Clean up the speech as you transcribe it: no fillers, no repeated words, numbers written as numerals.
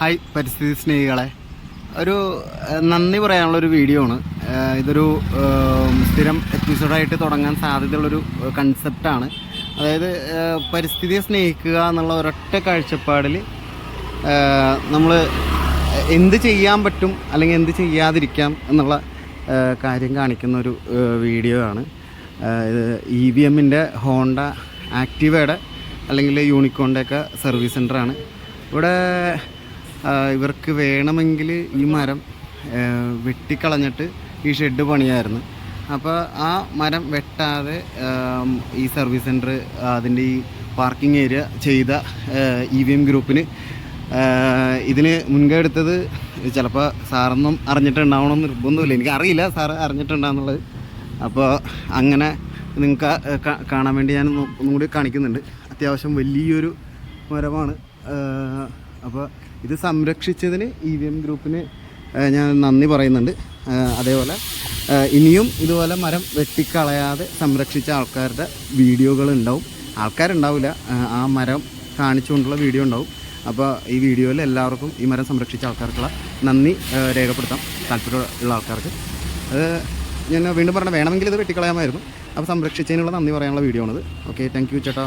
Hi പരിസ്ഥിതി സ്നേഹികളെ, ഒരു നന്ദി പറയാനുള്ളൊരു വീഡിയോ ആണ്. ഇതൊരു സ്ഥിരം എപ്പിസോഡായിട്ട് തുടങ്ങാൻ സാധ്യതയുള്ളൊരു കൺസെപ്റ്റാണ്. അതായത് പരിസ്ഥിതിയെ സ്നേഹിക്കുക എന്നുള്ള ഒരൊറ്റ കാഴ്ചപ്പാടിൽ നമ്മൾ എന്ത് ചെയ്യാൻ പറ്റും അല്ലെങ്കിൽ എന്ത് ചെയ്യാതിരിക്കാം എന്നുള്ള കാര്യം കാണിക്കുന്ന ഒരു വീഡിയോ ആണ്. ഇത് EVMൻ്റെ ഹോണ്ട ആക്റ്റീവയുടെ അല്ലെങ്കിൽ യൂണിക്കോണിൻ്റെയൊക്കെ സർവീസ് സെൻ്ററാണ്. ഇവിടെ ഇവർക്ക് വേണമെങ്കിൽ ഈ മരം വെട്ടിക്കളഞ്ഞിട്ട് ഈ ഷെഡ് പണിയായിരുന്നു. അപ്പോൾ ആ മരം വെട്ടാതെ ഈ സർവീസ് സെൻറ്റർ അതിൻ്റെ ഈ പാർക്കിംഗ് ഏരിയ ചെയ്ത EVM ഗ്രൂപ്പിന് ഇതിന് മുൻകൈ എടുത്തത് ചിലപ്പോൾ സാറൊന്നും അറിഞ്ഞിട്ടുണ്ടാവണമെന്ന് നിർബന്ധമില്ല, എനിക്കറിയില്ല സാറ് അറിഞ്ഞിട്ടുണ്ടാകുന്നുള്ളത്. അപ്പോൾ അങ്ങനെ നിങ്ങൾക്ക് കാണാൻ വേണ്ടി ഞാൻ ഒന്നും കൂടി കാണിക്കുന്നുണ്ട്. അത്യാവശ്യം വലിയൊരു മരമാണ്. അപ്പോൾ ഇത് സംരക്ഷിച്ചതിന് EVM ഗ്രൂപ്പിന് ഞാൻ നന്ദി പറയുന്നുണ്ട്. അതേപോലെ ഇനിയും ഇതുപോലെ മരം വെട്ടിക്കളയാതെ സംരക്ഷിച്ച ആൾക്കാരുടെ വീഡിയോകൾ ഉണ്ടാവും. ആൾക്കാരുണ്ടാവില്ല, ആ മരം കാണിച്ചുകൊണ്ടുള്ള വീഡിയോ ഉണ്ടാവും. അപ്പോൾ ഈ വീഡിയോയിൽ എല്ലാവർക്കും ഈ മരം സംരക്ഷിച്ച ആൾക്കാർക്കുള്ള നന്ദി രേഖപ്പെടുത്താം, താല്പര്യമുള്ള ആൾക്കാർക്ക്. അത് ഞാൻ വീണ്ടും പറഞ്ഞാൽ വേണമെങ്കിൽ ഇത് വെട്ടിക്കളയാമായിരുന്നു. അപ്പോൾ സംരക്ഷിച്ചതിനുള്ള നന്ദി പറയാനുള്ള വീഡിയോ ആണിത്. ഓക്കെ, താങ്ക് യു ചേട്ടാ.